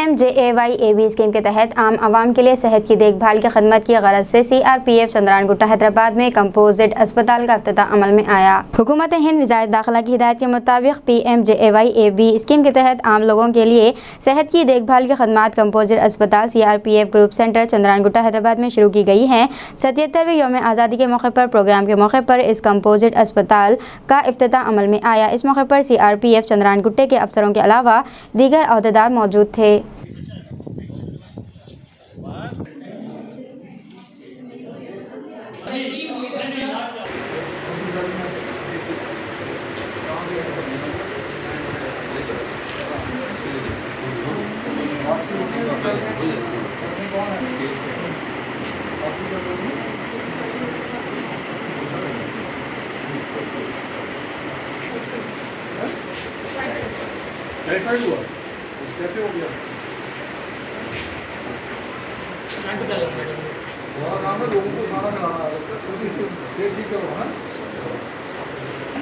PMJAY-AB scheme के तहत आम आवाम के लिए सेहत की देखभाल की खदमत की गरज से CRPF चंद्रानगुट्टा हैदराबाद में कंपोजिट अस्पताल का इफ्तिताह अमल में आया। हुकूमत हिंद वज़ारत दाखिला की हिदायत के मुताबिक PMJAY-AB स्कीम के तहत आम लोगों के लिए सेहत की देखभाल की खदमात कंपोजिट अस्पताल CRPF group centre Chandrayangutta Hyderabad में शुरू की गई हैं। 77वें यौम आज़ादी के मौके पर प्रोग्राम के मौके पर इस कंपोजिट अस्पताल का इफ्तिताह अमल में आया। इस मौके पर CRPF चंद्रानगुट्टे के अफसरों के अलावा दीगर अहदेदार मौजूद थे। टाइफाइड हुआ कैसे हो गया? बहुत काम है, लोगों को खाना खिलाना है, ठीक करो। हाँ